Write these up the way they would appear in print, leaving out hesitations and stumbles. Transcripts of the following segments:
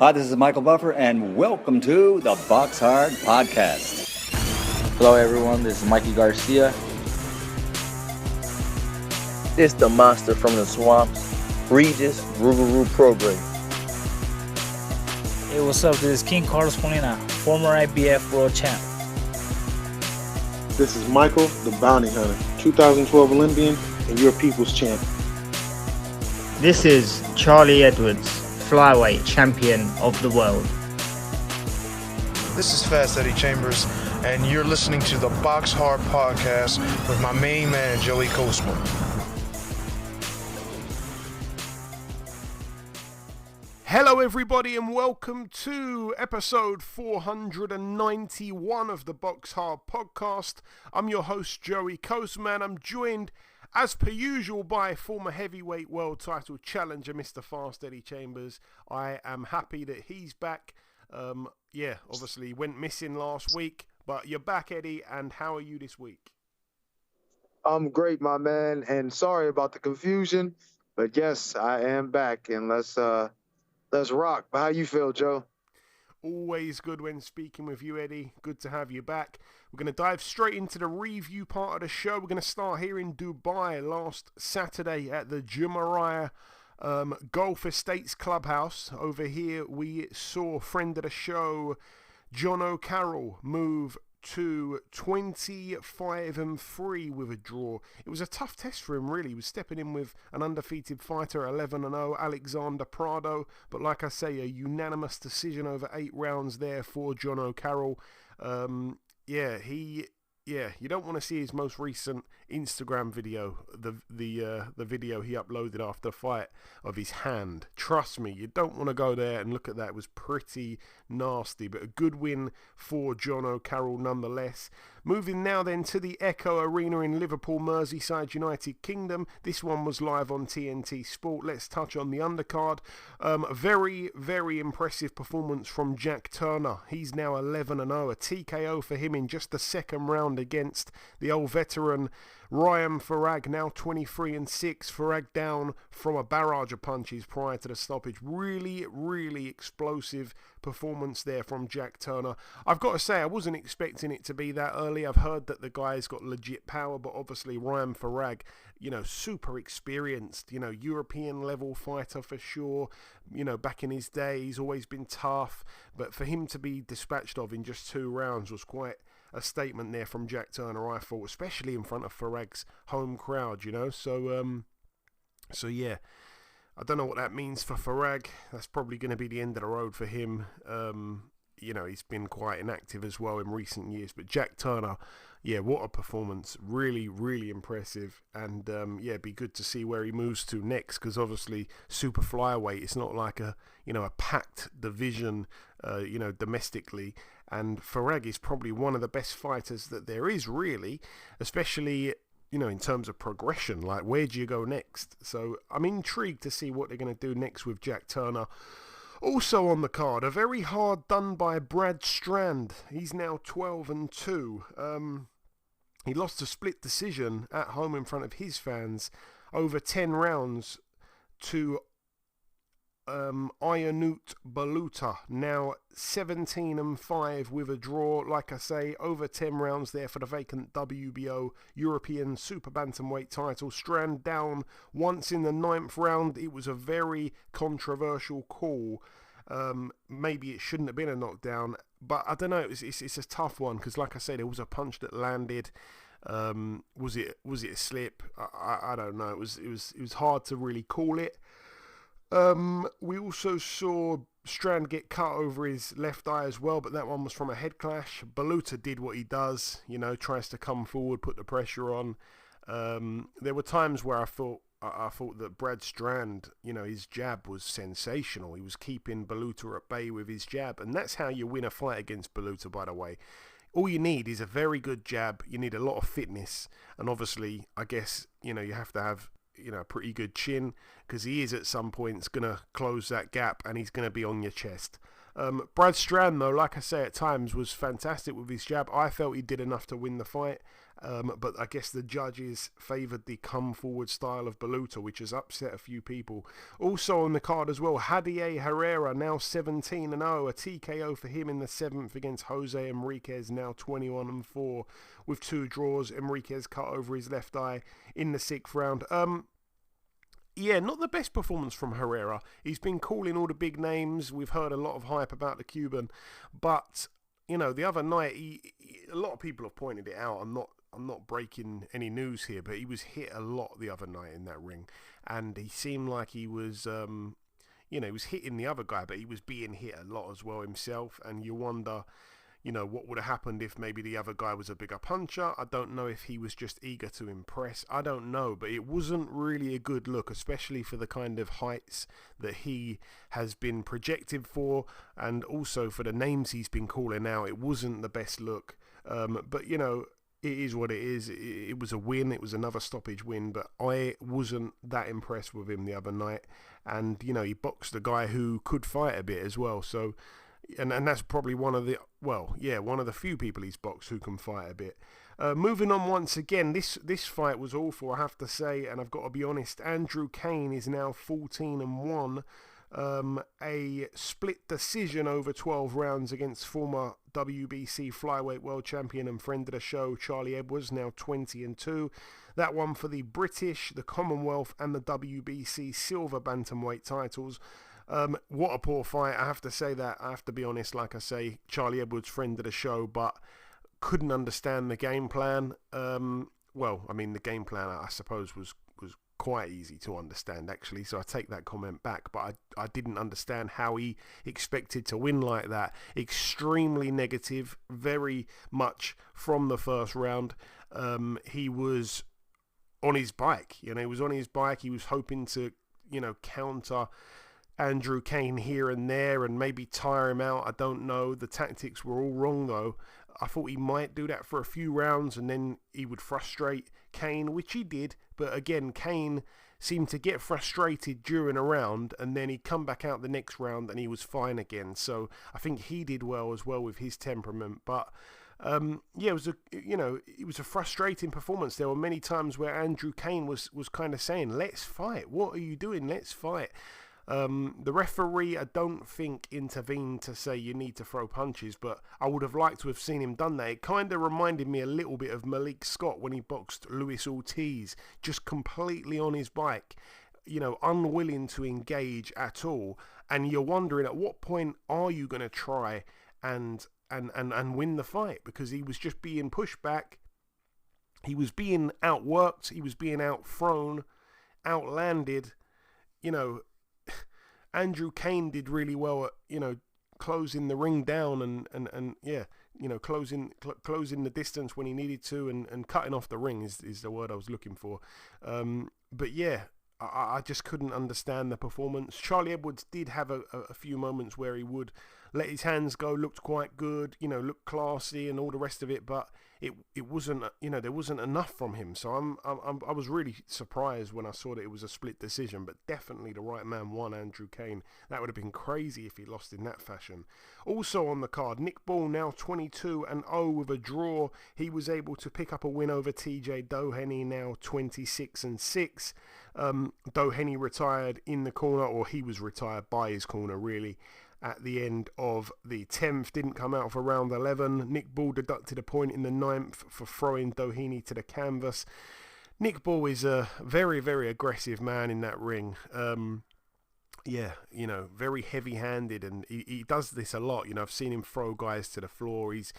Hi, this is Michael Buffer, and welcome to the BoxHard Podcast. Hello, everyone. This is Mikey Garcia. This the monster from the swamps, Regis Rougarou Program. Hey, what's up? This is King Carlos Molina, former IBF world champ. This is Michael, the Bounty Hunter, 2012 Olympian and your people's champ. This is Charlie Edwards, flyweight champion of the world. This is Fast Eddie Chambers, and you're listening to the BoxHard Podcast with my main man, Joey Kosman. Hello everybody and welcome to episode 491 of the BoxHard Podcast. I'm your host Joey Kosman. I'm joined as per usual by former heavyweight world title challenger Mr. Fast Eddie Chambers. I am happy that he's back. Obviously went missing last week, but you're back, Eddie, and how are you this week? I'm great, my man, and sorry about the confusion, but yes, I am back, and let's rock. How you feel, Joe? Always good when speaking with you, Eddie. Good to have you back. We're going to dive straight into the review part of the show. We're going to start here in Dubai last Saturday at the Jumeirah Golf Estates Clubhouse. Over here, we saw friend of the show, John O'Carroll, move to 25-3 with a draw. It was a tough test for him, really. He was stepping in with an undefeated fighter, 11-0, Alexander Prado. But like I say, a unanimous decision over 8 rounds there for John O'Carroll. You don't want to see his most recent Instagram video, the video he uploaded after the fight of his hand. Trust me, you don't want to go there and look at that. It was pretty nasty, but a good win for John O'Carroll nonetheless. Moving now then to the Echo Arena in Liverpool, Merseyside, United Kingdom. This one was live on TNT Sport. Let's touch on the undercard. Very, very impressive performance from Jack Turner. He's now 11-0, a TKO for him in just the second round against the old veteran Ryan Farag, now 23-6. Farag down from a barrage of punches prior to the stoppage. Really, really explosive performance there from Jack Turner. I've got to say, I wasn't expecting it to be that early. I've heard that the guy's got legit power, but obviously Ryan Farag, super experienced, European level fighter for sure. Back in his day, he's always been tough, but for him to be dispatched of in just 2 rounds was quite a statement there from Jack Turner, I thought, especially in front of Farag's home crowd, So yeah, I don't know what that means for Farag. That's probably going to be the end of the road for him. He's been quite inactive as well in recent years. But Jack Turner, what a performance. Really, really impressive. And, be good to see where he moves to next, because obviously super flyweight, it's not like a packed division, domestically. And Farag is probably one of the best fighters that there is, really, especially in terms of progression. Like, where do you go next? So I'm intrigued to see what they're going to do next with Jack Turner. Also on the card, a very hard done by Brad Strand. He's now 12-2. He lost a split decision at home in front of his fans over 10 rounds to Ionut Baluta, now 17-5 with a draw. Like I say, over 10 rounds there for the vacant WBO European Super Bantamweight title. Strand down once in the 9th round. It was a very controversial call. Maybe it shouldn't have been a knockdown, but I don't know. It's a tough one, because like I say, there was a punch that landed. Was it a slip? I don't know. It was hard to really call it. We also saw Strand get cut over his left eye as well, but that one was from a head clash. Baluta did what he does, tries to come forward, put the pressure on. There were times where I thought that Brad Strand, his jab was sensational. He was keeping Baluta at bay with his jab, and that's how you win a fight against Baluta, by the way. All you need is a very good jab. You need a lot of fitness, and obviously, I guess, you have to have a pretty good chin, because he is at some points going to close that gap and he's going to be on your chest. Brad Strand, though, like I say, at times was fantastic with his jab. I felt he did enough to win the fight, But I guess the judges favoured the come-forward style of Baluta, which has upset a few people. Also on the card as well, Hadier Herrera, now 17-0, a TKO for him in the 7th against Jose Enriquez, now 21-4, with 2 draws. Enriquez cut over his left eye in the 6th round. Yeah, not the best performance from Herrera. He's been calling all the big names. We've heard a lot of hype about the Cuban, but you know, the other night, a lot of people have pointed it out. I'm not breaking any news here, but he was hit a lot the other night in that ring, and he seemed like he was, he was hitting the other guy, but he was being hit a lot as well himself. And you wonder, what would have happened if maybe the other guy was a bigger puncher. I don't know if he was just eager to impress. I don't know, but it wasn't really a good look, especially for the kind of heights that he has been projected for, and also for the names he's been calling out. It wasn't the best look, but it is what it is. It was a win. It was another stoppage win, but I wasn't that impressed with him the other night. And, he boxed a guy who could fight a bit as well. So, and that's probably one of the few people he's boxed who can fight a bit. Moving on once again, this fight was awful, I have to say, and I've got to be honest. Andrew Kane is now 14-1. A split decision over 12 rounds against former WBC flyweight world champion and friend of the show, Charlie Edwards, now 20-2. That one for the British, the Commonwealth and the WBC silver bantamweight titles. What a poor fight. I have to say that. I have to be honest, like I say, Charlie Edwards, friend of the show, but couldn't understand the game plan. The game plan, I suppose, was quite easy to understand, actually, so I take that comment back, but I didn't understand how he expected to win like that. Extremely negative, very much from the first round. He was on his bike, he was hoping to, counter Andrew Kane here and there and maybe tire him out. I don't know. The tactics were all wrong, though. I thought he might do that for a few rounds and then he would frustrate Kane, which he did. But again, Kane seemed to get frustrated during a round and then he'd come back out the next round and he was fine again. So I think he did well as well with his temperament. But it was a frustrating performance. There were many times where Andrew Kane was kind of saying, "Let's fight. What are you doing? Let's fight." The referee, I don't think, intervened to say you need to throw punches, but I would have liked to have seen him done that. It kind of reminded me a little bit of Malik Scott when he boxed Luis Ortiz, just completely on his bike, unwilling to engage at all. And you're wondering, at what point are you going to try and win the fight? Because he was just being pushed back. He was being outworked. He was being outthrown, outlanded. Andrew Kane did really well at, closing the ring down and closing the distance when he needed to and cutting off the ring is the word I was looking for. But yeah, I just couldn't understand the performance. Charlie Edwards did have a few moments where he would let his hands go, looked quite good, looked classy and all the rest of it, but it wasn't, there wasn't enough from him. So I was really surprised when I saw that it was a split decision, but definitely the right man won, Andrew Kane. That would have been crazy if he lost in that fashion. Also on the card, Nick Ball, now 22-0 with a draw. He was able to pick up a win over TJ Doheny, now 26-6. Doheny retired in the corner, or he was retired by his corner, really, at the end of the 10th. Didn't come out for round 11. Nick Ball deducted a point in the 9th for throwing Doheny to the canvas. Nick Ball is a very, very aggressive man in that ring. Very heavy-handed, and he does this a lot. I've seen him throw guys to the floor. He's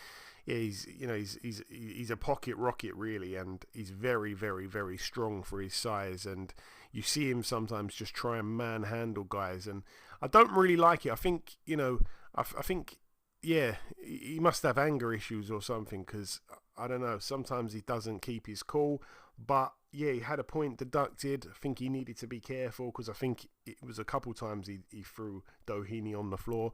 a pocket rocket, really, and he's very, very, very strong for his size. And you see him sometimes just try and manhandle guys, and I don't really like it. I think, he must have anger issues or something, because I don't know, sometimes he doesn't keep his cool. But yeah, he had a point deducted. I think he needed to be careful, because I think it was a couple times he threw Doheny on the floor.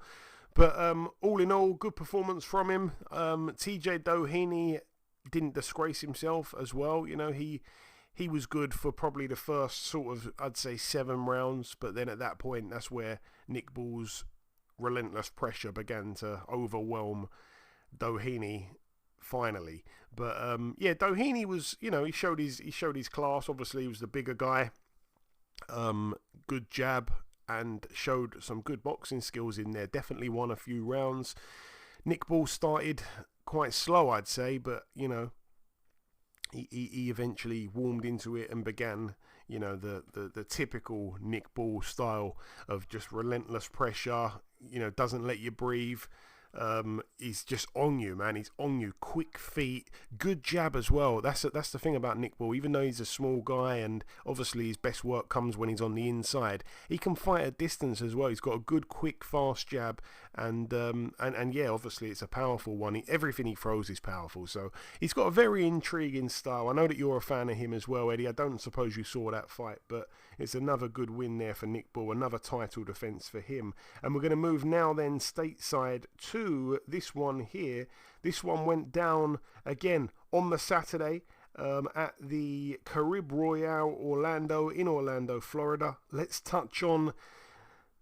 But all in all, good performance from him. TJ Doheny didn't disgrace himself as well. He was good for probably the first sort of, I'd say, 7 rounds. But then at that point, that's where Nick Ball's relentless pressure began to overwhelm Doheny finally. But Doheny was, he showed his class. Obviously, he was the bigger guy. Good jab and showed some good boxing skills in there. Definitely won a few rounds. Nick Ball started quite slow, I'd say, but he eventually warmed into it and began, the typical Nick Ball style of just relentless pressure. Doesn't let you breathe. He's just on you, man. He's on you. Quick feet, good jab as well. That's the thing about Nick Ball. Even though he's a small guy, and obviously his best work comes when he's on the inside, he can fight at distance as well. He's got a good, quick, fast jab, and obviously it's a powerful one. Everything he throws is powerful. So he's got a very intriguing style. I know that you're a fan of him as well, Eddie. I don't suppose you saw that fight, but it's another good win there for Nick Ball. Another title defense for him. And we're going to move now then stateside to this one here. This one went down again on the Saturday at the Carib Royale in Orlando, Florida. Let's touch on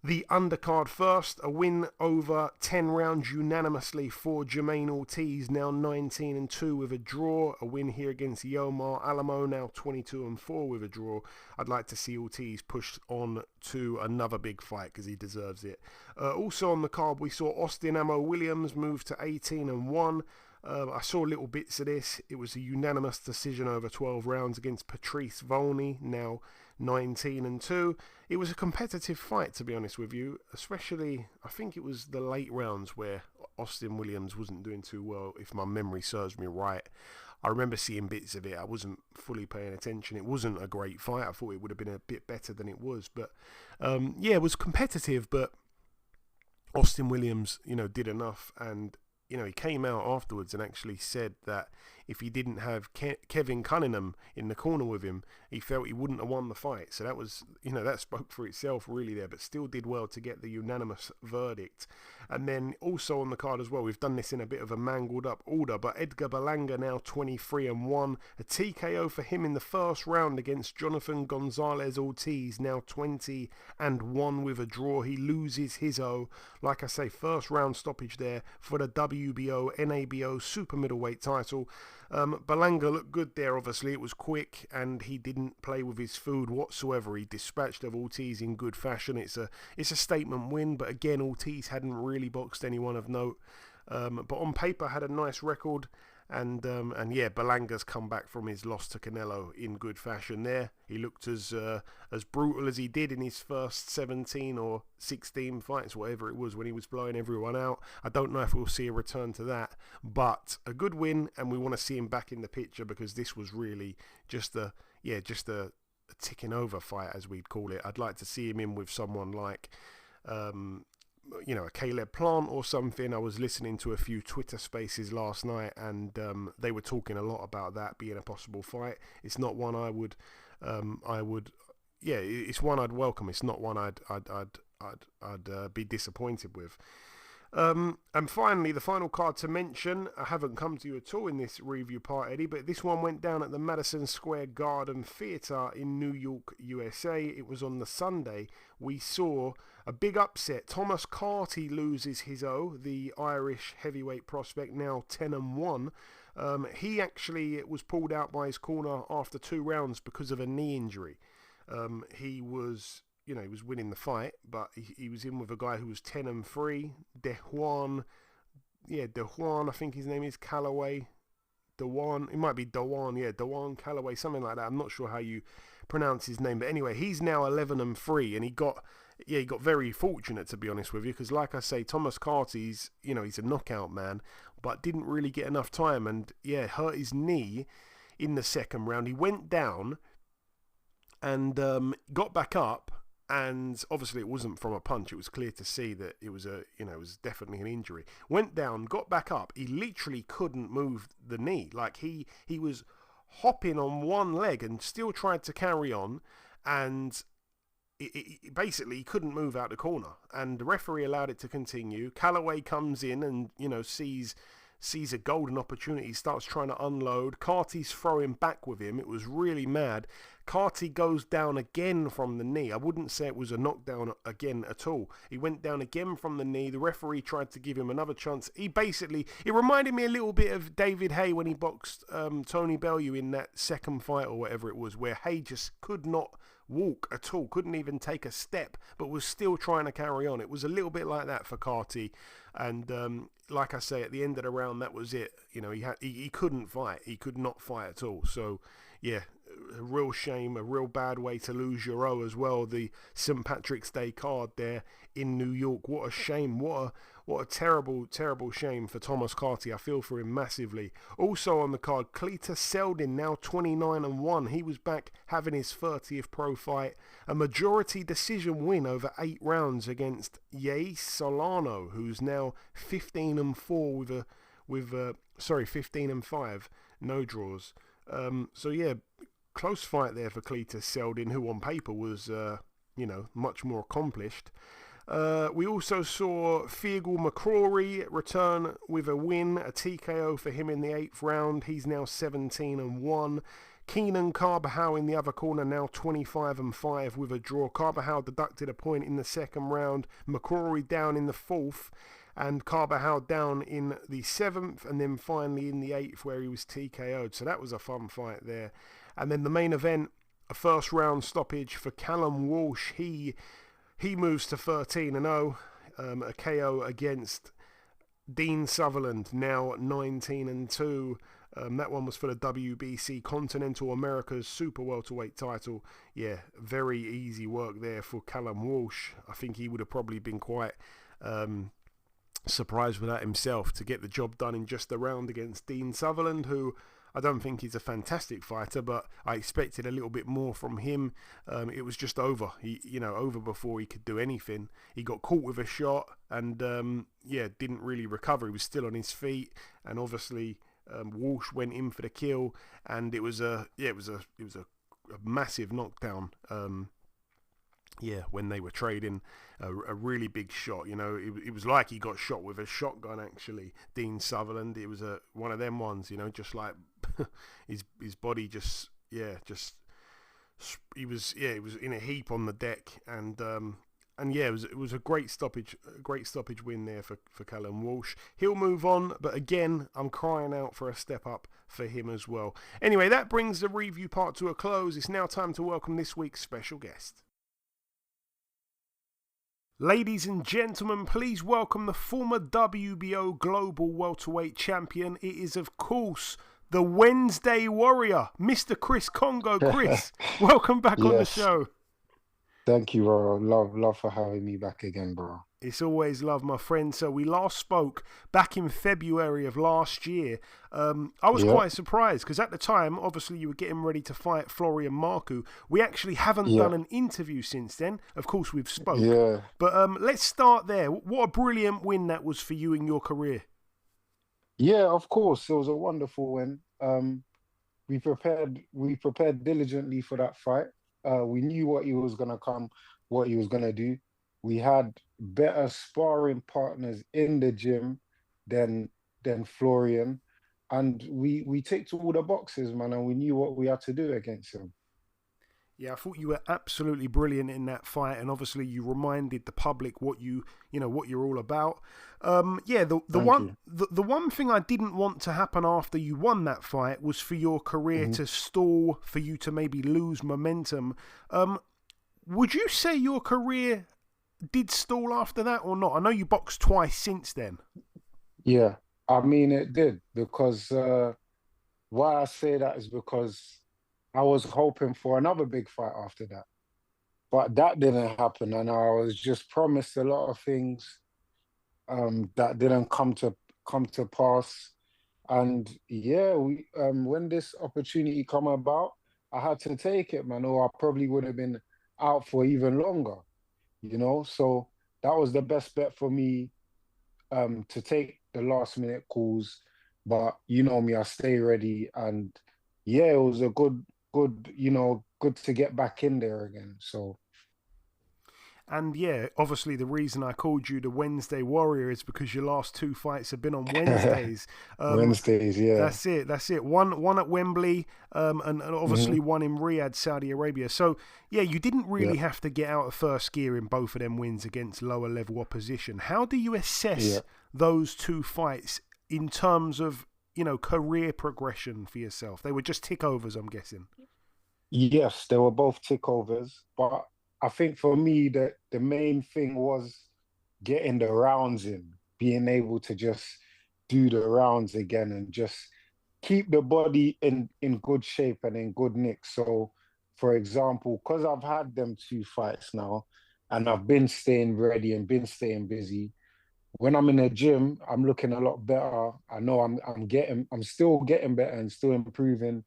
the undercard first. A win over 10 rounds unanimously for Jermaine Ortiz, now 19-2 with a draw. A win here against Yomar Alamo, now 22-4 with a draw. I'd like to see Ortiz pushed on to another big fight because he deserves it. Also on the card, we saw Austin Amo Williams move to 18-1. I saw little bits of this. It was a unanimous decision over 12 rounds against Patrice Volney, now 19-2. It was a competitive fight, to be honest with you, especially I think it was the late rounds where Austin Williams wasn't doing too well, if my memory serves me right. I remember seeing bits of it. I wasn't fully paying attention. It wasn't a great fight. I thought it would have been a bit better than it was. But it was competitive, but Austin Williams, did enough. And he came out afterwards and actually said that if he didn't have Kevin Cunningham in the corner with him, he felt he wouldn't have won the fight. So that was, that spoke for itself really there, but still did well to get the unanimous verdict. And then also on the card as well, we've done this in a bit of a mangled up order, but Edgar Berlanga now 23-1. A TKO for him in the first round against Jonathan Gonzalez Ortiz, now 20-1 with a draw. He loses his like I say, first round stoppage there for the WBO NABO super middleweight title. Berlanga looked good there, obviously. It was quick and he didn't play with his food whatsoever. He dispatched of Ortiz in good fashion. It's a statement win, but again, Ortiz hadn't really boxed anyone of note. But on paper had a nice record. And Berlanga's come back from his loss to Canelo in good fashion there. He looked as brutal as he did in his first 17 or 16 fights, whatever it was, when he was blowing everyone out. I don't know if we'll see a return to that, but a good win, and we want to see him back in the picture because this was really just a ticking over fight, as we'd call it. I'd like to see him in with someone like a Caleb Plant or something. I was listening to a few Twitter spaces last night, and they were talking a lot about that being a possible fight. It's not one it's one I'd welcome. It's not one I'd be disappointed with. And finally, the final card to mention, I haven't come to you at all in this review part, Eddie, but this one went down at the Madison Square Garden Theatre in New York, USA. It was on the Sunday. We saw a big upset. Thomas Carty loses his the Irish heavyweight prospect, now 10-1. He actually was pulled out by his corner after 2 rounds because of a knee injury. He was winning the fight, but he was in with a guy who was 10-3. Dejuan, I think his name is Callaway. Dejuan, it might be Dejuan Callaway, something like that. I'm not sure how you pronounce his name, but anyway, he's now 11-3, and he got very fortunate, to be honest with you, because like I say, Thomas Carty's, he's a knockout man, but didn't really get enough time, and hurt his knee in the second round. He went down and got back up. And obviously it wasn't from a punch. It was clear to see that it was it was definitely an injury. Went down, got back up. He literally couldn't move the knee. Like he was hopping on one leg and still tried to carry on. And basically he couldn't move out the corner. And the referee allowed it to continue. Callaway comes in and, sees sees a golden opportunity, starts trying to unload. Carty's throwing back with him. It was really mad. Carty goes down again from the knee. I wouldn't say it was a knockdown again at all. He went down again from the knee. The referee tried to give him another chance. It reminded me a little bit of David Haye when he boxed Tony Bellew in that second fight or whatever it was, where Haye just could not walk at all, couldn't even take a step, but was still trying to carry on. It was a little bit like that for Carty, and like I say, at the end of the round, that was it. You know, he couldn't fight. He could not fight at all. So, yeah, a real shame, a real bad way to lose your O as well. The St. Patrick's Day card there in New York. What a shame. What a terrible, terrible shame for Thomas Carty. I feel for him massively. Also on the card, Cletus Seldin, now 29-1. He was back having his 30th pro fight. A majority decision win over 8 rounds against Yais Solano, who's now 15-4 with 15-5, no draws. So yeah, close fight there for Cletus Seldin, who on paper was, much more accomplished. We also saw Feargal McCrory return with a win, a TKO for him in the 8th round. He's now 17-1. Keenan Carvajal in the other corner, now 25-5 with a draw. Carvajal deducted a point in the 2nd round. McCrory down in the 4th. And Carvajal down in the 7th, and then finally in the 8th where he was TKO'd. So that was a fun fight there. And then the main event, a first round stoppage for Callum Walsh. He moves to 13-0, a KO against Dean Sutherland, now 19-2. That one was for the WBC Continental Americas Super Welterweight title. Yeah, very easy work there for Callum Walsh. I think he would have probably been quite surprised with that himself, to get the job done in just a round against Dean Sutherland, who I don't think he's a fantastic fighter, but I expected a little bit more from him. It was just over. Over before he could do anything. He got caught with a shot and didn't really recover. He was still on his feet, and obviously Walsh went in for the kill, and it was a massive knockdown. When they were trading a really big shot, it was like he got shot with a shotgun. Actually, Dean Sutherland, it was one of them ones, just like his body he was in a heap on the deck, and it was a great stoppage win there for Callum Walsh. He'll move on, but again, I'm crying out for a step up for him as well. Anyway, that brings the review part to a close. It's now time to welcome this week's special guest. Ladies and gentlemen, please welcome the former WBO Global welterweight champion. It is, of course, the Wednesday Warrior, Mr. Chris Kongo. Chris, welcome back on the show. Thank you, bro. Love for having me back again, bro. It's always love, my friend. So we last spoke back in February of last year. I was quite surprised because at the time, obviously, you were getting ready to fight Florian Marku. We actually haven't done an interview since then. Of course, we've spoke. Yeah. But let's start there. What a brilliant win that was for you in your career. Yeah, of course. It was a wonderful win. We prepared diligently for that fight. We knew what he was going to come, what he was going to do. We had better sparring partners in the gym than Florian, and we ticked all the boxes, man, and we knew what we had to do against him. Yeah, I thought you were absolutely brilliant in that fight, and obviously you reminded the public what what you're all about. The one thing I didn't want to happen after you won that fight was for your career to stall, for you to maybe lose momentum. Would you say your career did stall after that or not? I know you boxed twice since then. Yeah, I mean it did, because why I say that is because I was hoping for another big fight after that, but that didn't happen, and I was just promised a lot of things that didn't come to pass. And when this opportunity come about, I had to take it, man, or I probably would have been out for even longer. So that was the best bet for me, to take the last minute calls. But you know me, I stay ready, and it was a good to get back in there again. So, And yeah, obviously the reason I called you the Wednesday Warrior is because your last 2 fights have been on Wednesdays. Wednesdays, yeah. That's it. One at Wembley, and obviously one in Riyadh, Saudi Arabia. So yeah, you didn't really have to get out of first gear in both of them wins against lower level opposition. How do you assess those 2 fights in terms of, career progression for yourself? They were just tickovers, I'm guessing. Yes, they were both tickovers, but I think for me that the main thing was getting the rounds in, being able to just do the rounds again and just keep the body in good shape and in good nick. So, for example, because I've had them 2 fights now and I've been staying ready and been staying busy, when I'm in the gym, I'm looking a lot better. I know I'm still getting better and still improving,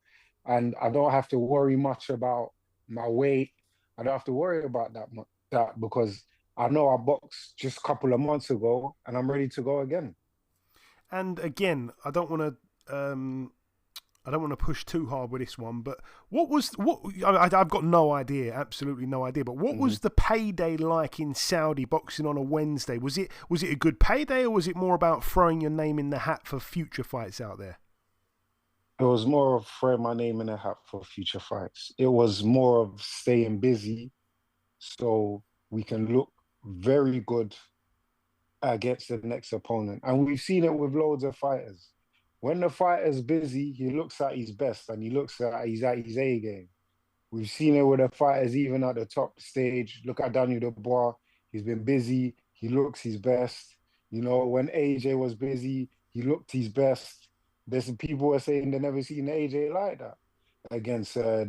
and I don't have to worry much about my weight. I don't have to worry about that because I know I boxed just a couple of months ago and I'm ready to go again. And again, I don't want to push too hard with this one, but I've got no idea, absolutely no idea. But what was the payday like in Saudi boxing on a Wednesday? Was it a good payday, or was it more about throwing your name in the hat for future fights out there? It was more of throwing my name in the hat for future fights. It was more of staying busy so we can look very good against the next opponent. And we've seen it with loads of fighters. When the fighter's busy, he looks at his best and he looks at his A game. We've seen it with the fighters even at the top stage. Look at Daniel Dubois. He's been busy. He looks his best. When AJ was busy, he looked his best. There's some people who are saying they've never seen AJ like that against the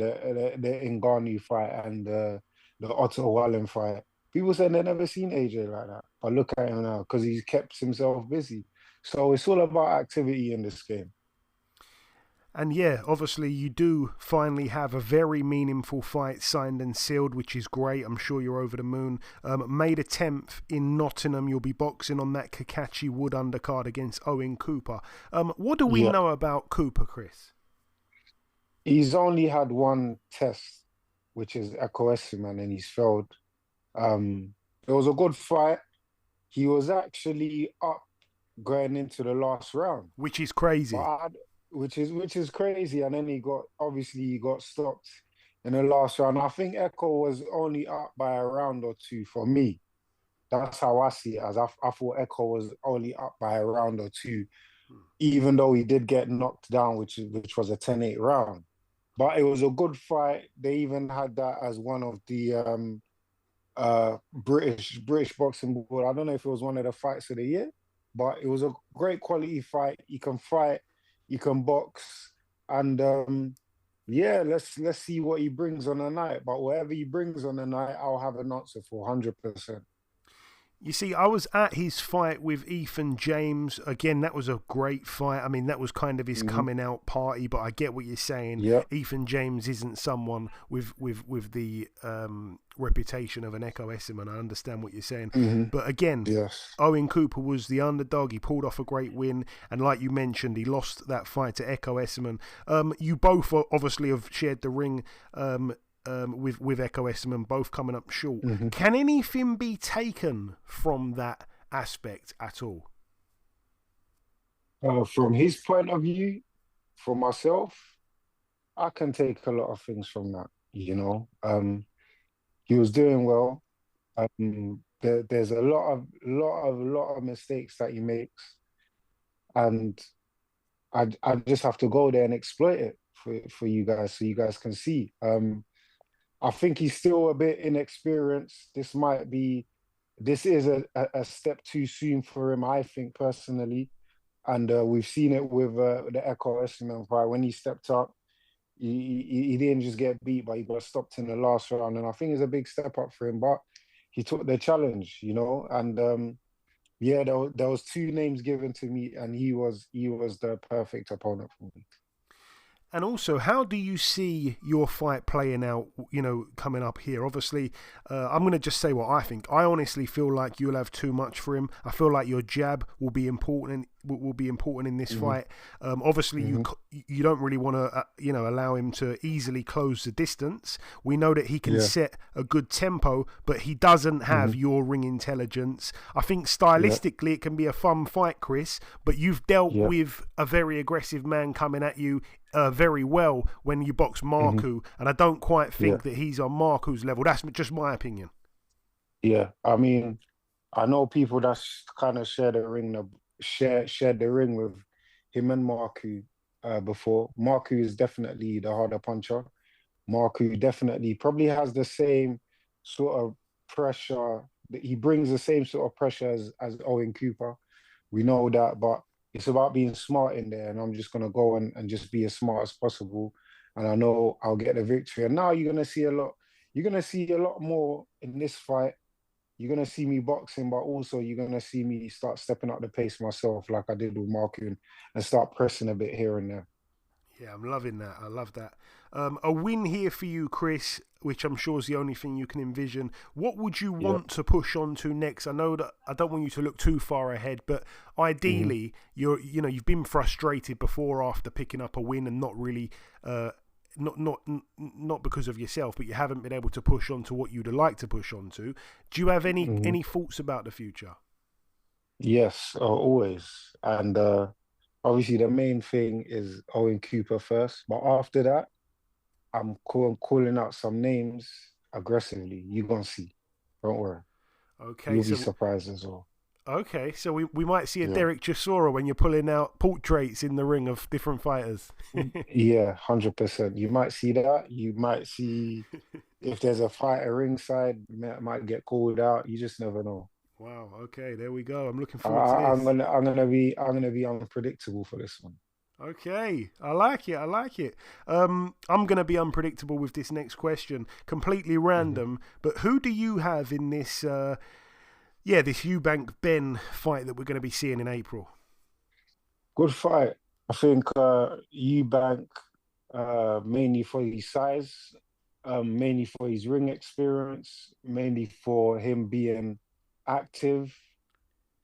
Ngannou fight and the Otto Wallen fight. People saying they've never seen AJ like that. But look at him now because he's kept himself busy. So it's all about activity in this game. And yeah, obviously you do finally have a very meaningful fight signed and sealed, which is great. I'm sure you're over the moon. May the 10th in Nottingham, you'll be boxing on that Kakashi Wood undercard against Owen Cooper. What do we know about Cooper, Chris? He's only had one test, which is Echo Essiman, and he's failed. It was a good fight. He was actually up going into the last round. Which is crazy. Which is crazy, and then he got stopped in the last round. I think Echo was only up by a round or 2 for me. That's how I see it. As I thought Echo was only up by a round or 2, even though he did get knocked down, which was a 10-8 round. But it was a good fight. They even had that as one of the British boxing board. I don't know if it was one of the fights of the year, but it was a great quality fight. You can fight. You can box, and let's see what he brings on the night. But whatever he brings on the night, I'll have an answer for 100%. You see, I was at his fight with Ethan James. Again, that was a great fight. I mean, that was kind of his coming out party, but I get what you're saying. Yep. Ethan James isn't someone with the reputation of an Echo Essiman. I understand what you're saying. But again, Owen Cooper was the underdog. He pulled off a great win. And like you mentioned, he lost that fight to Echo Essiman. You both obviously have shared the ring with Echo Essiman, both coming up short. Can anything be taken from that aspect at all? From his point of view, for myself, I can take a lot of things from that. He was doing well. There's a lot of mistakes that he makes, and I just have to go there and exploit it for you guys, so you guys can see. I think he's still a bit inexperienced. This is a step too soon for him, I think, personally. And we've seen it with the Echo Essiman fight. When he stepped up, he didn't just get beat, but he got stopped in the last round. And I think it's a big step up for him. But he took the challenge, And there was 2 names given to me, and he was the perfect opponent for me. And also, how do you see your fight playing out, coming up here? Obviously, I'm going to just say what I think. I honestly feel like you'll have too much for him. I feel like your jab will be important will be important in this fight. Obviously, you don't really want to allow him to easily close the distance. We know that he can set a good tempo, but he doesn't have your ring intelligence. I think stylistically it can be a fun fight, Chris, but you've dealt with a very aggressive man coming at you very well when you box Marku, and I don't quite think that he's on Marku's level. That's just my opinion. Yeah, I mean, I know people that kind of shared the ring with him and Marku before. Marku is definitely the harder puncher. Marku definitely probably has the same sort of pressure. He brings the same sort of pressure as Owen Cooper. We know that, but it's about being smart in there, and I'm just going to go and just be as smart as possible. And I know I'll get the victory. And now you're going to see a lot more in this fight. You're going to see me boxing, but also you're going to see me start stepping up the pace myself like I did with Marku and start pressing a bit here and there. Yeah, I'm loving that. I love that. A win here for you, Chris, which I'm sure is the only thing you can envision. What would you want to push on to next? I know that I don't want you to look too far ahead, but ideally, you've been frustrated before after picking up a win and not really... Not because of yourself, but you haven't been able to push on to what you'd like to push on to. Do you have any thoughts about the future? Yes, always. And obviously the main thing is Owen Cooper first. But after that, I'm calling out some names aggressively. You're going to see. Don't worry. Okay. You'll be surprised as well. Okay, so we might see a Derek Chisora when you're pulling out portraits in the ring of different fighters. Yeah, 100%. You might see that. You might see if there's a fighter ringside, might get called out. You just never know. Wow. Okay, there we go. I'm looking forward to this. I'm gonna be unpredictable for this one. Okay, I like it. I'm gonna be unpredictable with this next question. Completely random, but who do you have in this? This Eubank Benn fight that we're going to be seeing in April. Good fight. I think Eubank, mainly for his size, mainly for his ring experience, mainly for him being active,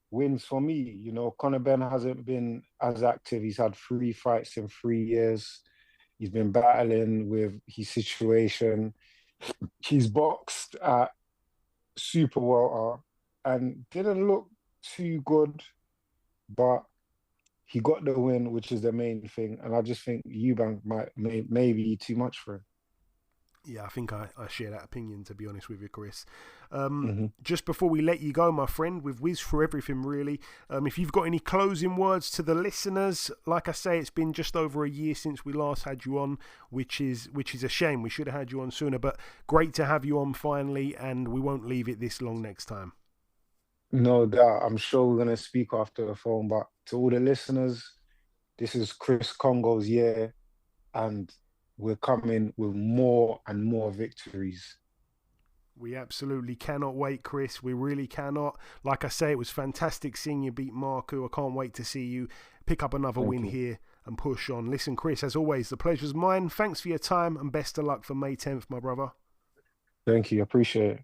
wins for me. You know, Conor Benn hasn't been as active. He's had 3 fights in 3 years. He's been battling with his situation. He's boxed at super welter and didn't look too good, but he got the win, which is the main thing. And I just think Eubank may be too much for him. Yeah, I think I share that opinion, to be honest with you, Chris. Just before we let you go, my friend, we've whizzed through everything, really. If you've got any closing words to the listeners, like I say, it's been just over a year since we last had you on, which is a shame. We should have had you on sooner, but great to have you on finally, and we won't leave it this long next time. No doubt. I'm sure we're going to speak after the phone, but to all the listeners, this is Chris Kongo's year, and we're coming with more and more victories. We absolutely cannot wait, Chris. We really cannot. Like I say, it was fantastic seeing you beat Marku. I can't wait to see you pick up another win here and push on. Listen, Chris, as always, the pleasure's mine. Thanks for your time and best of luck for May 10th, my brother. Thank you. Appreciate it.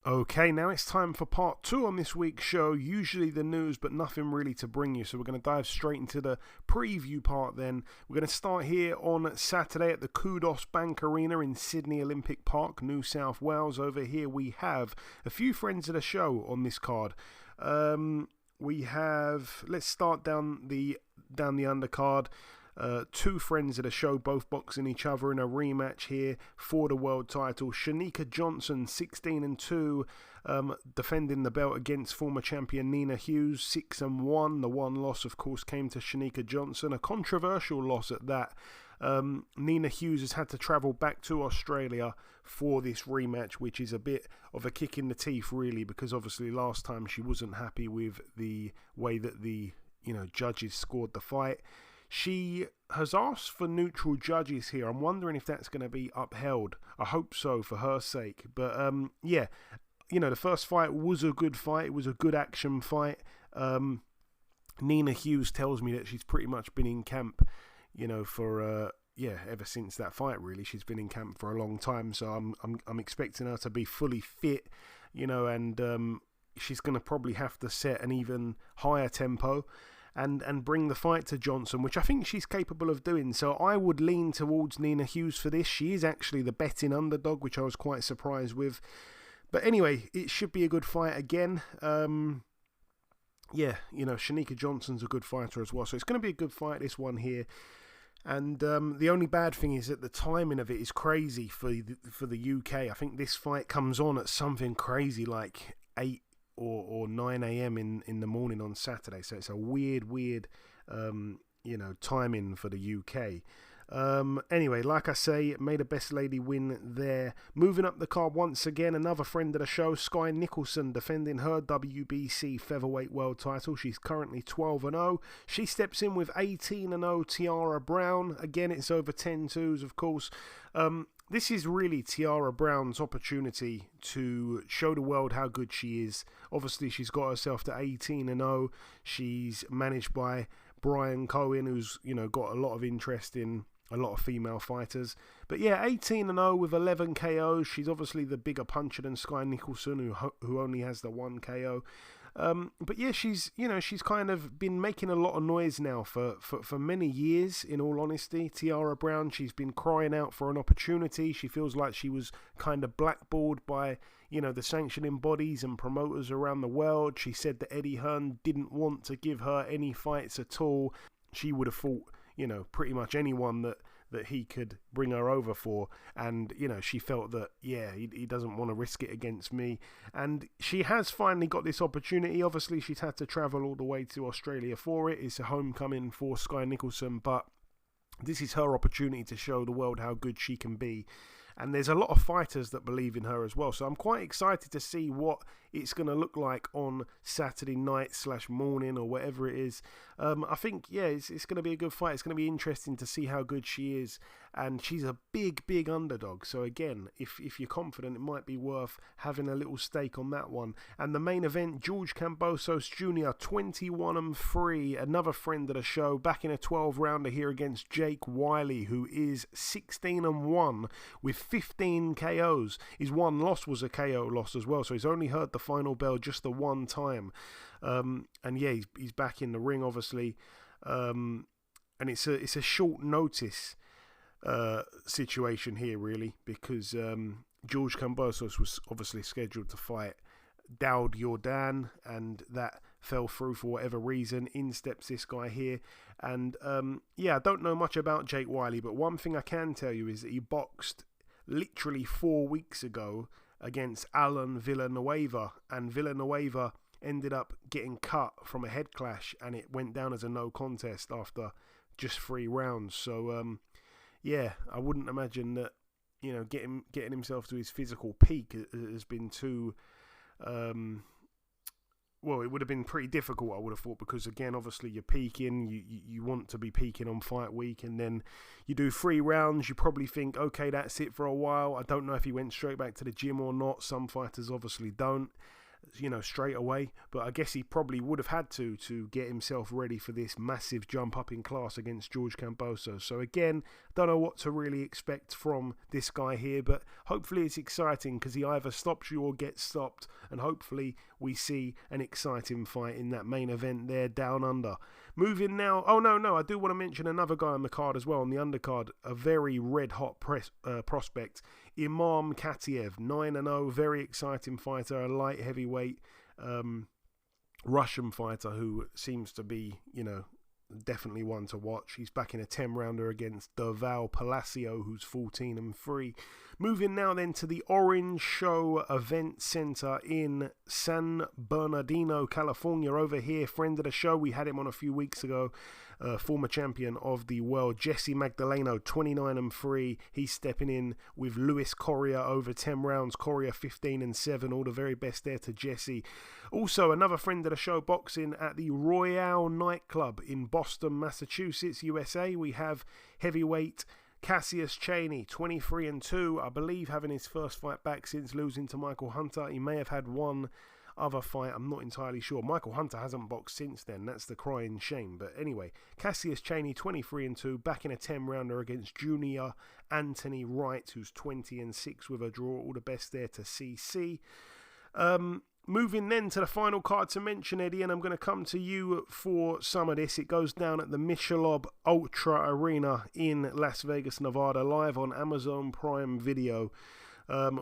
Okay, now it's time for part 2 on this week's show. Usually the news, but nothing really to bring you. So we're going to dive straight into the preview part then. We're going to start here on Saturday at the Kudos Bank Arena in Sydney Olympic Park, New South Wales. Over here we have a few friends of the show on this card. Let's start down the undercard. 2 friends of the show, both boxing each other in a rematch here for the world title. Shanika Johnson, 16-2, defending the belt against former champion Nina Hughes, 6-1. The one loss, of course, came to Shanika Johnson, a controversial loss at that. Nina Hughes has had to travel back to Australia for this rematch, which is a bit of a kick in the teeth, really, because obviously last time she wasn't happy with the way that the judges scored the fight. She has asked for neutral judges here. I'm wondering if that's going to be upheld. I hope so for her sake. But the first fight was a good fight. It was a good action fight. Nina Hughes tells me that she's pretty much been in camp, for ever since that fight. Really, she's been in camp for a long time. So I'm expecting her to be fully fit, and she's going to probably have to set an even higher tempo and bring the fight to Johnson, which I think she's capable of doing. So I would lean towards Nina Hughes for this. She is actually the betting underdog, which I was quite surprised with. But anyway, it should be a good fight again. Shanika Johnson's a good fighter as well. So it's going to be a good fight, this one here. And the only bad thing is that the timing of it is crazy for the UK. I think this fight comes on at something crazy like 8 or 9 a.m. in the morning on Saturday. So it's a weird timing for the UK. Anyway, like I say, made a best lady win there. Moving up the card once again, another friend of the show, Sky Nicholson, defending her WBC featherweight world title. She's currently 12-0. She steps in with 18-0 Tiara Brown. Again, it's over 10-2s, of course. This is really Tiara Brown's opportunity to show the world how good she is. Obviously, she's got herself to 18-0. She's managed by Brian Cohen, who's got a lot of interest in a lot of female fighters. But yeah, 18-0 with 11 KOs. She's obviously the bigger puncher than Sky Nicholson, who only has the 1 KO. But yeah, she's kind of been making a lot of noise now for many years, in all honesty. Tiara Brown, she's been crying out for an opportunity. She feels like she was kind of blackballed by, the sanctioning bodies and promoters around the world. She said that Eddie Hearn didn't want to give her any fights at all. She would have fought, pretty much anyone that he could bring her over for, and she felt that he doesn't want to risk it against me, and she has finally got this opportunity. Obviously she's had to travel all the way to Australia for it. It's a homecoming for Sky Nicholson, but this is her opportunity to show the world how good she can be. And there's a lot of fighters that believe in her as well. So I'm quite excited to see what it's going to look like on Saturday night / morning or whatever it is. I think, it's going to be a good fight. It's going to be interesting to see how good she is. And she's a big underdog. So again, if you're confident, it might be worth having a little stake on that one. And the main event, George Kambosos Jr., 21-3, another friend of the show, back in a 12-rounder here against Jake Wiley, who is 16-1 with 15 KOs. His one loss was a KO loss as well, so he's only heard the final bell just the one time. He's back in the ring, obviously. And it's a short notice situation here, really, because George Kambosos was obviously scheduled to fight Daud Yordan, and that fell through for whatever reason. In steps this guy here, and I don't know much about Jake Wiley, but one thing I can tell you is that he boxed literally 4 weeks ago against Alan Villanueva, and Villanueva ended up getting cut from a head clash, and it went down as a no contest after just 3 rounds. So I wouldn't imagine that getting himself to his physical peak has been too it would have been pretty difficult, I would have thought, because again, obviously you're peaking, you want to be peaking on fight week, and then you do 3 rounds, you probably think, okay, that's it for a while. I don't know if he went straight back to the gym or not. Some fighters obviously don't, straight away, but I guess he probably would have had to get himself ready for this massive jump up in class against George Kambosos. So again, don't know what to really expect from this guy here, but hopefully it's exciting, because he either stops you or gets stopped, and hopefully we see an exciting fight in that main event there down under. Moving now, I do want to mention another guy on the card as well, on the undercard, a very red hot prospect, Imam Katiev, 9-0, very exciting fighter, a light heavyweight Russian fighter who seems to be, definitely one to watch. He's back in a 10-rounder against Derval Palacio, who's 14-3. Moving now then to the Orange Show Event Center in San Bernardino, California. Over here, friend of the show, we had him on a few weeks ago, former champion of the world, Jesse Magdaleno, 29-3. He's stepping in with Luis Correa over 10 rounds. Correa 15-7. All the very best there to Jesse. Also, another friend of the show, boxing at the Royale nightclub in Boston, Massachusetts, USA. We have heavyweight Cassius Chaney, 23-2, I believe, having his first fight back since losing to Michael Hunter. He may have had one other fight, I'm not entirely sure. Michael Hunter hasn't boxed since then, that's the crying shame. But anyway, Cassius Chaney, 23-2, back in a 10-rounder against Junior Anthony Wright, who's 20-6 with a draw. All the best there to CC. Moving then to the final card to mention, Eddie, and I'm going to come to you for some of this. It goes down at the Michelob Ultra Arena in Las Vegas, Nevada, live on Amazon Prime Video.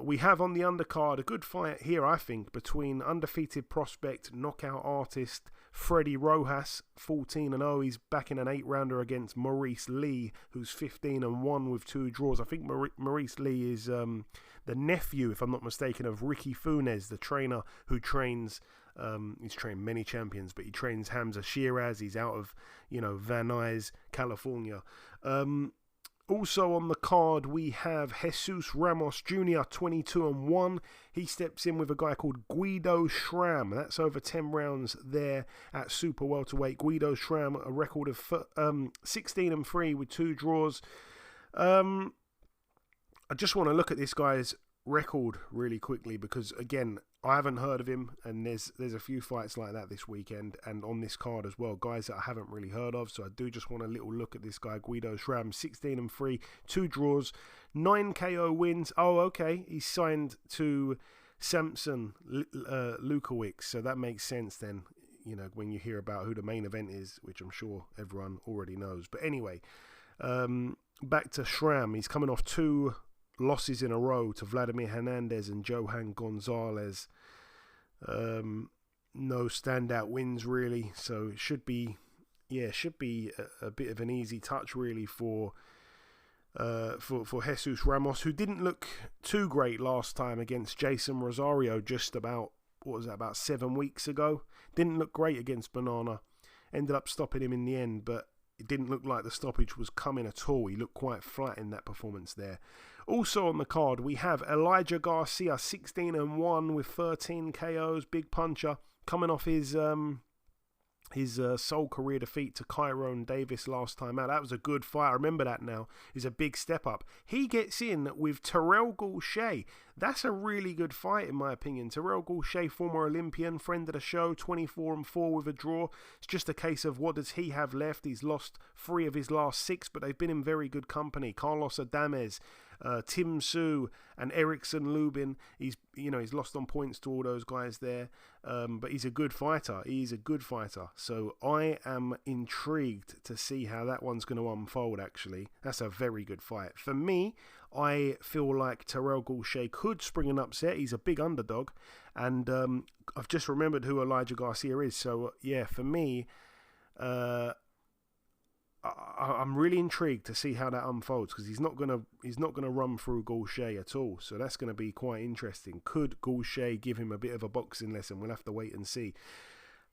We have on the undercard a good fight here, I think, between undefeated prospect, knockout artist Freddie Rojas, 14-0. He's back in an 8-rounder against Maurice Lee, who's 15-1 with 2 draws. I think Maurice Lee is the nephew, if I'm not mistaken, of Ricky Funes, the trainer who trains. He's trained many champions, but he trains Hamza Shiraz. He's out of, Van Nuys, California. Also on the card, we have Jesus Ramos Jr., 22-1. He steps in with a guy called Guido Schramm. That's over 10 rounds there at super welterweight. Guido Schramm, a record of 16-3 with 2 draws. I just want to look at this guy's record really quickly because, again, I haven't heard of him, and there's a few fights like that this weekend and on this card as well, guys that I haven't really heard of. So I do just want a little look at this guy, Guido Schramm, 16-3, 2 draws, 9 KO wins. Oh, okay, he's signed to Samson Lukowicz, so that makes sense then. When you hear about who the main event is, which I'm sure everyone already knows. But anyway, back to Schramm. He's coming off 2 losses in a row to Vladimir Hernandez and Johan Gonzalez. No standout wins really, so it should be a bit of an easy touch really for Jesus Ramos, who didn't look too great last time against Jason Rosario just about 7 weeks ago. Didn't look great against Banana. Ended up stopping him in the end, but it didn't look like the stoppage was coming at all. He looked quite flat in that performance there. Also on the card, we have Elijah Garcia, 16-1 with 13 KOs, big puncher, coming off his sole career defeat to Kyron Davis last time out. That was a good fight. I remember that now. It's a big step up. He gets in with Terrell Gausha. That's a really good fight in my opinion. Terrell Gausha, former Olympian, friend of the show, 24-4 with a draw. It's just a case of what does he have left. He's lost 3 of his last 6, but they've been in very good company. Carlos Adames, Tim Su and Erickson Lubin. He's lost on points to all those guys there, but he's a good fighter. So I am intrigued to see how that one's going to unfold. Actually, that's a very good fight for me. I feel like Terrell Gausha could spring an upset. He's a big underdog, and I've just remembered who Elijah Garcia is. So yeah, for me, I'm really intrigued to see how that unfolds because he's not gonna run through Gausha at all. So that's going to be quite interesting. Could Gausha give him a bit of a boxing lesson? We'll have to wait and see.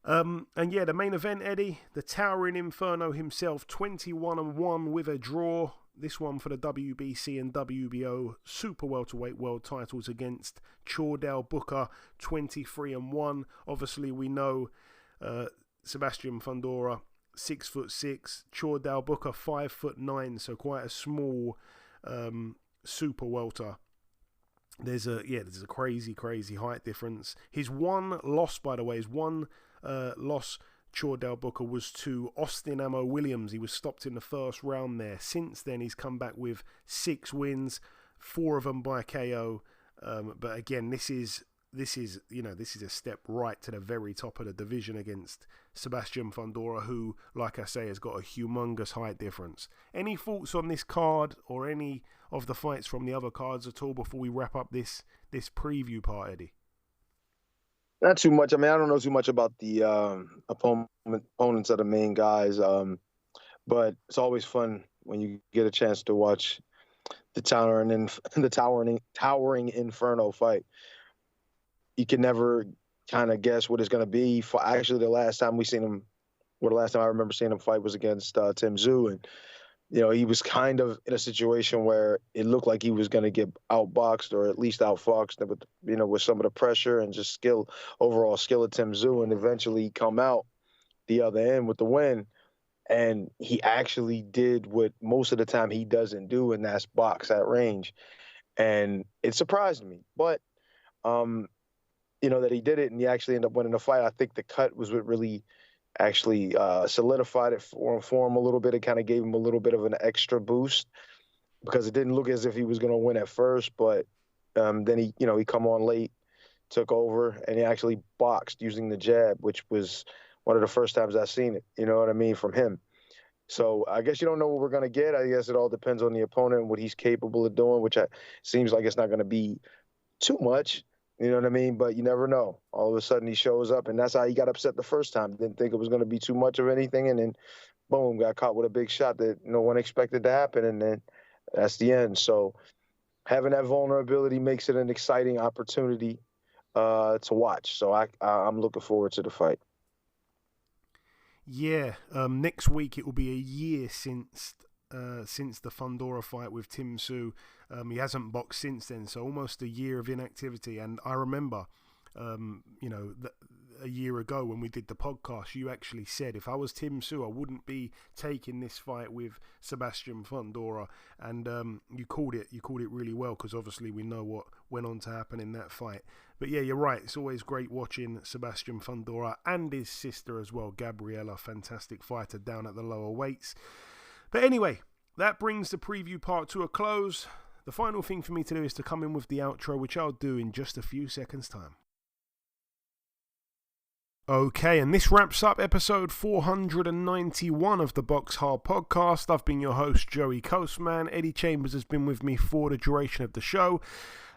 And yeah, the main event, Eddie, the Towering Inferno himself, 21-1 with a draw. This one for the WBC and WBO Super Welterweight World titles against Chordell Booker, 23-1. Obviously, we know Sebastian Fundora, 6'6", Chordell Booker 5'9", so quite a small super welter. There's a crazy height difference. His one loss, by the way, Chordell Booker was to Austin Ammo Williams. He was stopped in the first round there. Since then, he's come back with 6 wins, 4 of them by KO. But again, this is a step right to the very top of the division against Sebastian Fundora, who, like I say, has got a humongous height difference. Any thoughts on this card or any of the fights from the other cards at all before we wrap up this preview part, Eddie? Not too much. I mean, I don't know too much about the opponents of the main guys, but it's always fun when you get a chance to watch the Towering Inferno fight. You can never kind of guess what it's going to be. Actually, the last time I remember seeing him fight was against Tim Tszyu, and he was kind of in a situation where it looked like he was going to get outboxed or at least outfoxed with some of the pressure and just overall skill of Tim Tszyu, and eventually come out the other end with the win. And he actually did what most of the time he doesn't do, and that's box at range. And it surprised me, but that he did it and he actually ended up winning the fight. I think the cut was what really actually solidified it for him a little bit. It kind of gave him a little bit of an extra boost because it didn't look as if he was going to win at first, but then he come on late took over, and he actually boxed using the jab, which was one of the first times I've seen it, you know what I mean, from him. So I guess you don't know what we're going to get. I guess it all depends on the opponent and what he's capable of doing, which seems like it's not going to be too much, you know what I mean? But you never know. All of a sudden he shows up, and that's how he got upset the first time. Didn't think it was going to be too much of anything, and then, boom, got caught with a big shot that no one expected to happen, and then that's the end. So having that vulnerability makes it an exciting opportunity to watch. So I'm looking forward to the fight. Yeah, next week it will be a year since the Fundora fight with Tim Tszyu. He hasn't boxed since then, so almost a year of inactivity. And I remember, a year ago when we did the podcast, you actually said if I was Tim Tszyu, I wouldn't be taking this fight with Sebastian Fundora, and you called it really well, because obviously we know what went on to happen in that fight. But yeah, you're right. It's always great watching Sebastian Fundora and his sister as well, Gabriella, fantastic fighter down at the lower weights. But anyway, that brings the preview part to a close. The final thing for me to do is to come in with the outro, which I'll do in just a few seconds' time. Okay, and this wraps up episode 491 of the BoxHard Podcast. I've been your host, Joey Coastman. Eddie Chambers has been with me for the duration of the show.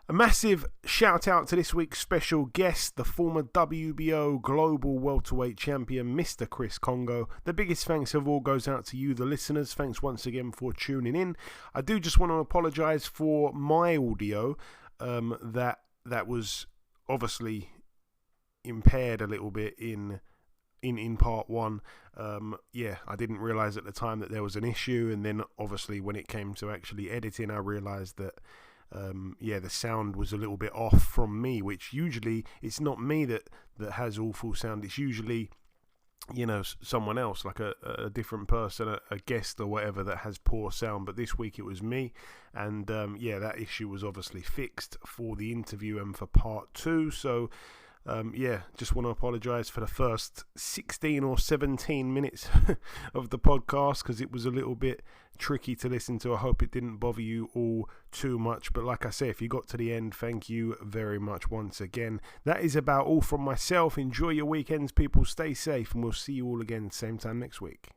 A massive shout out to this week's special guest, the former WBO Global welterweight champion, Mr. Chris Kongo. The biggest thanks of all goes out to you, the listeners. Thanks once again for tuning in. I do just want to apologise for my audio that was obviously impaired a little bit in part one. I didn't realise at the time that there was an issue, and then obviously when it came to actually editing, I realised that the sound was a little bit off from me, which usually it's not me that has awful sound. It's usually, someone else, like a different person, a guest or whatever, that has poor sound. But this week it was me, and that issue was obviously fixed for the interview and for part two. So just want to apologise for the first 16 or 17 minutes of the podcast, because it was a little bit tricky to listen to. I hope it didn't bother you all too much. But like I say, if you got to the end, thank you very much once again. That is about all from myself. Enjoy your weekends, people. Stay safe, and we'll see you all again same time next week.